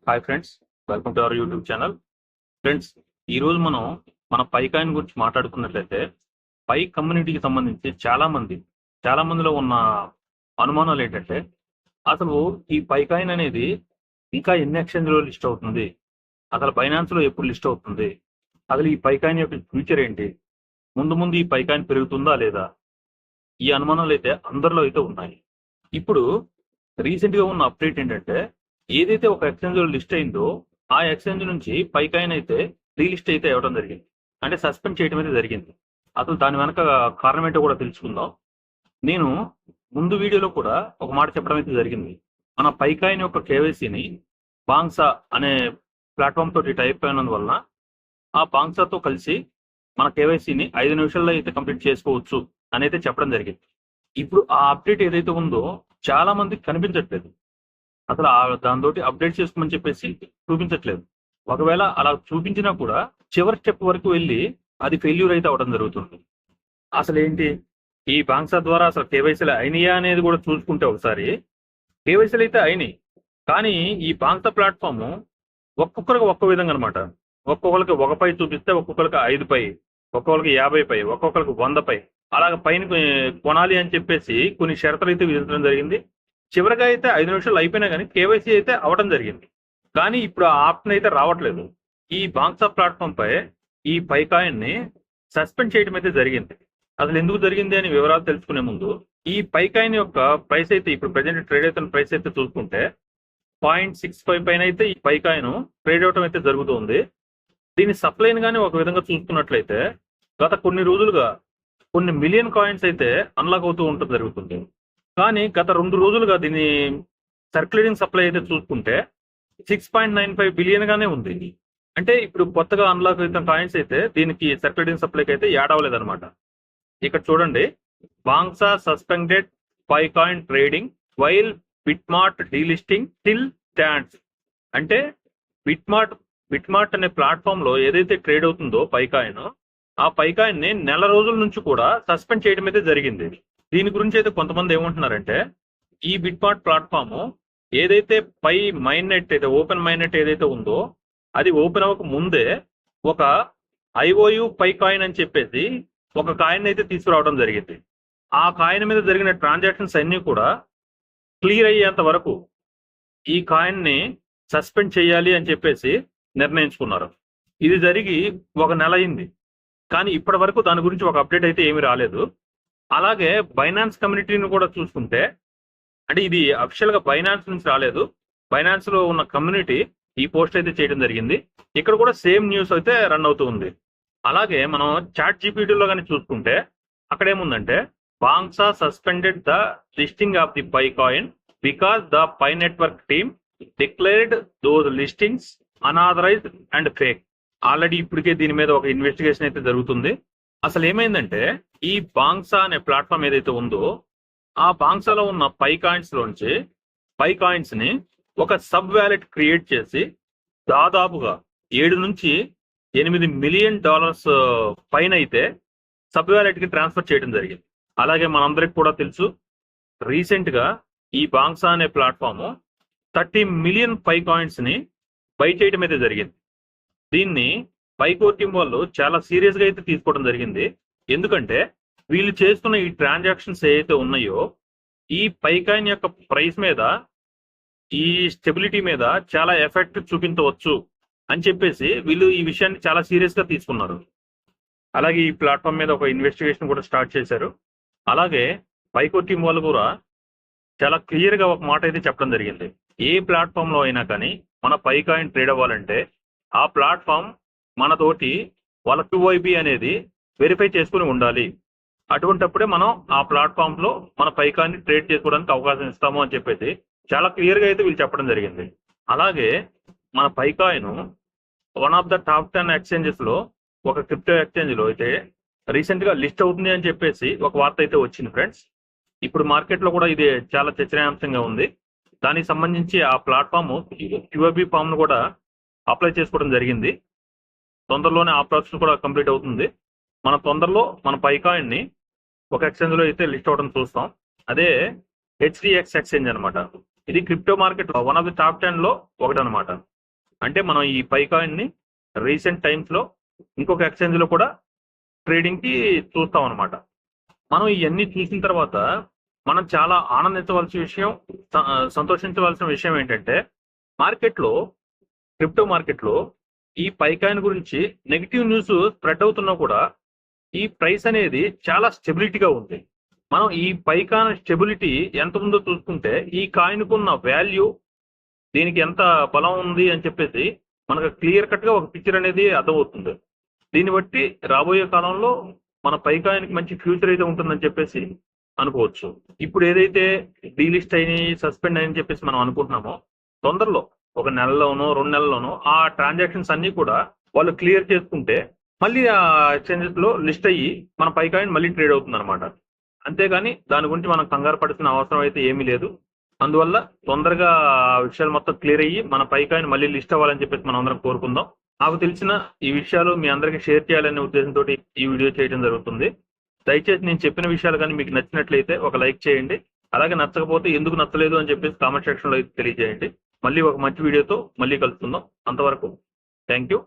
Hi friends, welcome to our YouTube channel. Friends, ఈరోజు మనం మన పైకాయిన్ గురించి మాట్లాడుకున్నట్లయితే పై కమ్యూనిటీకి సంబంధించి చాలా మందిలో ఉన్న అనుమానాలు ఏంటంటే, అసలు ఈ పైకాయిన్ అనేది ఇంకా ఎన్ని ఎక్స్చేంజ్లో లిస్ట్ అవుతుంది, అసలు బైనాన్స్లో ఎప్పుడు లిస్ట్ అవుతుంది, అసలు ఈ పైకాయిన్ యొక్క ఫ్యూచర్ ఏంటి, ముందు ముందు ఈ పైకాయిన్ పెరుగుతుందా లేదా, ఈ అనుమానాలు అయితే అందరిలో అయితే ఉన్నాయి. ఇప్పుడు రీసెంట్గా ఉన్న అప్డేట్ ఏంటంటే, ఏదైతే ఒక ఎక్స్చేంజ్ లో లిస్ట్ అయిందో ఆ ఎక్స్చేంజ్ నుంచి పైకాయిన్ అయితే రీలిస్ట్ అయితే ఇవ్వడం జరిగింది, అంటే సస్పెండ్ చేయడం అయితే జరిగింది. అసలు దాని వెనక కారణం ఏంటో కూడా తెలుసుకుందాం. నేను ముందు వీడియోలో కూడా ఒక మాట చెప్పడం అయితే జరిగింది. మన పైకాయిన్ యొక్క కేవైసీని బాంగ్సా అనే ప్లాట్ఫామ్ తోటి టైప్ అయినందువలన ఆ బాంగ్సాతో కలిసి మన కేవైసీని 5 నిమిషాల్లో అయితే కంప్లీట్ చేసుకోవచ్చు అని అయితే చెప్పడం జరిగింది. ఇప్పుడు ఆ అప్డేట్ ఏదైతే ఉందో చాలా మందికి కనిపించట్లేదు. అసలు దాంతో అప్డేట్ చేసుకోమని చెప్పేసి చూపించట్లేదు. ఒకవేళ అలా చూపించినా కూడా చివరి స్టెప్ వరకు వెళ్ళి అది ఫెయిల్యూర్ అయితే అవడం జరుగుతుంది. అసలు ఏంటి, ఈ బాంగ్సా ద్వారా అసలు కేవైసీలు అయినాయా అనేది కూడా చూసుకుంటే ఒకసారి కేవైసీలు అయితే అయినాయి. కానీ ఈ బాంగ్సా ప్లాట్ఫామ్ ఒక్కొక్కరికి ఒక్క విధంగా అనమాట. ఒక్కొక్కరికి 1 పై చూపిస్తే ఒక్కొక్కరికి 5 పై, ఒక్కొక్కరికి 50 పై, ఒక్కొక్కరికి 100 పై, అలాగ పైన కొనాలి అని చెప్పేసి కొన్ని షరతులు అయితే విధించడం జరిగింది. చివరిగా అయితే 5 నిమిషాలు అయిపోయినా కానీ కేవైసీ అయితే అవడం జరిగింది. కానీ ఇప్పుడు ఆ ఆప్షన్ అయితే రావట్లేదు. ఈ బాంగ్సా ప్లాట్ఫామ్ పై ఈ పైకాయిన్ ని సస్పెండ్ చేయడం అయితే జరిగింది. అసలు ఎందుకు జరిగింది అని వివరాలు తెలుసుకునే ముందు ఈ పైకాయిన్ యొక్క ప్రైస్ అయితే ఇప్పుడు ప్రెసెంట్ ట్రేడ్ అవుతున్న ప్రైస్ అయితే చూసుకుంటే 0.65 పైన అయితే ఈ పైకాయిన్ ట్రేడ్ అవడం అయితే జరుగుతుంది. దీని సప్లైని కానీ ఒక విధంగా చూసుకున్నట్లయితే గత కొన్ని రోజులుగా కొన్ని మిలియన్ కాయిన్స్ అయితే అన్లాక్ అవుతూ ఉంటుంది జరుగుతుంది. కానీ గత 2 రోజులుగా దీని సర్క్యులేటింగ్ సప్లై అయితే చూసుకుంటే 6.95 బిలియన్ గానే ఉంది. అంటే ఇప్పుడు కొత్తగా అన్లాక్ అవుతున్న కాయిన్స్ అయితే దీనికి సర్క్యులేటింగ్ సప్లైకి అయితే యాడ్ అవ్వలేదు అనమాట. ఇక్కడ చూడండి, బాంగ్సా suspended Pi coin trading while BitMart delisting still stands. అంటే బిట్మార్ట్ అనే ప్లాట్ఫామ్ లో ఏదైతే ట్రేడ్ అవుతుందో పైకాయిన్, ఆ పైకాయిన్ ని నెల రోజుల నుంచి కూడా సస్పెండ్ చేయడం అయితే జరిగింది. దీని గురించి అయితే కొంతమంది ఏమంటున్నారంటే, ఈ బిట్మార్ట్ ప్లాట్ఫామ్ ఏదైతే పై మైన్ నెట్ అయితే ఓపెన్ మైన్ నెట్ ఏదైతే ఉందో అది ఓపెన్ అవ్వక ముందే ఒక ఐఓయు పై కాయిన్ అని చెప్పేసి ఒక కాయిన్ అయితే తీసుకురావడం జరిగింది. ఆ కాయిన్ మీద జరిగిన ట్రాన్సాక్షన్స్ అన్ని కూడా క్లియర్ అయ్యేంత వరకు ఈ కాయిన్ ని సస్పెండ్ చేయాలి అని చెప్పేసి నిర్ణయించుకున్నారు. ఇది జరిగి 1 నెల అయింది, కానీ ఇప్పటి వరకు దాని గురించి ఒక అప్డేట్ అయితే ఏమీ రాలేదు. అలాగే బైనాన్స్ కమ్యూనిటీని కూడా చూసుకుంటే, అంటే ఇది అఫిషియల్ గా బైనాన్స్ నుంచి రాలేదు, బైనాన్స్ లో ఉన్న కమ్యూనిటీ ఈ పోస్ట్ అయితే చేయడం జరిగింది. ఇక్కడ కూడా సేమ్ న్యూస్ అయితే రన్ అవుతూ ఉంది. అలాగే మనం చాట్ జీపీటీలో కానీ చూసుకుంటే అక్కడ ఏముందంటే, బాంగ్సా suspended the listing of the Pi coin because the Pi network team declared those listings unauthorized and fake. Already ఇప్పటికే దీని మీద ఒక ఇన్వెస్టిగేషన్ అయితే జరుగుతుంది. అసలు ఏమైందంటే, ఈ బాంగ్సా అనే ప్లాట్ఫామ్ ఏదైతే ఉందో ఆ బాంగ్సాలో ఉన్న పై కాయిన్స్ ని ఒక సబ్ వ్యాలెట్ క్రియేట్ చేసి దాదాపుగా 7 నుంచి 8 మిలియన్ డాలర్స్ పైన అయితే సబ్ వ్యాలెట్ కి ట్రాన్స్ఫర్ చేయడం జరిగింది. అలాగే మనందరికి కూడా తెలుసు, రీసెంట్ గా ఈ బాంగ్సా అనే ప్లాట్ఫామ్ 30 మిలియన్ పై కాయిన్స్ ని బై చేయడం అయితే జరిగింది. దీన్ని పైకోర్ టీం వాళ్ళు చాలా సీరియస్ గా అయితే తీసుకోవడం జరిగింది. ఎందుకంటే వీళ్ళు చేస్తున్న ఈ ట్రాన్సాక్షన్స్ ఏవైతే ఉన్నాయో ఈ పైకాయిన్ యొక్క ప్రైస్ మీద, ఈ స్టెబిలిటీ మీద చాలా ఎఫెక్ట్ చూపించవచ్చు అని చెప్పేసి వీళ్ళు ఈ విషయాన్ని చాలా సీరియస్ గా తీసుకున్నారు. అలాగే ఈ ప్లాట్ఫామ్ మీద ఒక ఇన్వెస్టిగేషన్ కూడా స్టార్ట్ చేశారు. అలాగే పైకోర్ టీం వాళ్ళు కూడా చాలా క్లియర్ గా ఒక మాట అయితే చెప్పడం జరిగింది. ఏ ప్లాట్ఫామ్ లో అయినా కానీ మన పైకాయిన్ ట్రేడ్ అవ్వాలంటే ఆ ప్లాట్ఫామ్ మనతోటి వాళ్ళ QIB అనేది వెరిఫై చేసుకుని ఉండాలి. అటువంటప్పుడే మనం ఆ ప్లాట్ఫామ్ లో మన పైకాయిన్ ట్రేడ్ చేసుకోవడానికి అవకాశం ఇస్తాము అని చెప్పేసి చాలా క్లియర్ గా అయితే వీళ్ళు చెప్పడం జరిగింది. అలాగే మన పైకాయిన్ one of the top 10 exchanges లో ఒక క్రిప్టో ఎక్స్చేంజ్ లో అయితే రీసెంట్ గా లిస్ట్ అవుతుంది అని చెప్పేసి ఒక వార్త అయితే వచ్చింది ఫ్రెండ్స్. ఇప్పుడు మార్కెట్ లో కూడా ఇది చాలా చర్చనీయాంశంగా ఉంది. దానికి సంబంధించి ఆ ప్లాట్ఫామ్ QIB ఫామ్ ను కూడా అప్లై చేసుకోవడం జరిగింది. తొందరలోనే ఆ ప్రాసెస్ కూడా కంప్లీట్ అవుతుంది. మన తొందరలో మన పైకాయిన్ ని ఒక ఎక్స్చేంజ్ లో అయితే లిస్ట్ అవడం చూస్తాం. అదే HDX ఎక్స్చేంజ్ అనమాట. ఇది crypto market one of the top 10 లో ఒకటి అనమాట. అంటే మనం ఈ పై కాయిన్ ని రీసెంట్ టైమ్స్ లో ఇంకొక ఎక్స్చేంజ్ లో కూడా ట్రేడింగ్ కి చూస్తాం అనమాట. మనం ఇవన్నీ చూసిన తర్వాత మనం చాలా ఆనందించవలసిన విషయం, సంతోషించవలసిన విషయం ఏంటంటే మార్కెట్లో, క్రిప్టో మార్కెట్లో ఈ పై కాయిన్ గురించి నెగిటివ్ న్యూస్ స్ప్రెడ్ అవుతున్నా కూడా ఈ ప్రైస్ అనేది చాలా స్టెబిలిటీగా ఉంది. మనం ఈ పై కాయిన్ స్టెబిలిటీ ఎంత ఉందో చూసుకుంటే ఈ కాయిన్ కున్న వాల్యూ, దీనికి ఎంత బలం ఉంది అని చెప్పేసి మనకు క్లియర్ కట్ గా ఒక పిక్చర్ అనేది అర్థమవుతుంది. దీన్ని బట్టి రాబోయే కాలంలో మన పై కాయిన్ కి మంచి ఫ్యూచర్ అయితే ఉంటుందని చెప్పేసి అనుకోవచ్చు. ఇప్పుడు ఏదైతే డీలిస్ట్ అయినాయి, సస్పెండ్ అని చెప్పేసి మనం అనుకుంటున్నామో తొందరలో ఒక నెలలోనో 2 నెలల్లోనో ఆ ట్రాన్సాక్షన్స్ అన్ని కూడా వాళ్ళు క్లియర్ చేసుకుంటే మళ్ళీ ఆ ఎక్స్చేంజెస్ లో లిస్ట్ అయ్యి మన పై కాయిన్ మళ్ళీ ట్రేడ్ అవుతుంది అనమాట. అంతేగాని దాని గురించి మనం కంగారు పడాల్సిన అవసరం అయితే ఏమీ లేదు. అందువల్ల తొందరగా ఆ విషయాలు మొత్తం క్లియర్ అయ్యి మన పై కాయిన్ మళ్ళీ లిస్ట్ అవ్వాలని చెప్పేసి మనం అందరం కోరుకుందాం. నాకు తెలిసిన ఈ విషయాలు మీ అందరికీ షేర్ చేయాలనే ఉద్దేశంతో ఈ వీడియో చేయడం జరుగుతుంది. దయచేసి నేను చెప్పిన విషయాలు కానీ మీకు నచ్చినట్లయితే ఒక లైక్ చేయండి. అలాగే నచ్చకపోతే ఎందుకు నచ్చలేదు అని చెప్పేసి కామెంట్ సెక్షన్ లో తెలియజేయండి. మళ్ళీ ఒక మంచి వీడియోతో మళ్ళీ కలుసుకుందాం. అంతవరకు థ్యాంక్ యూ.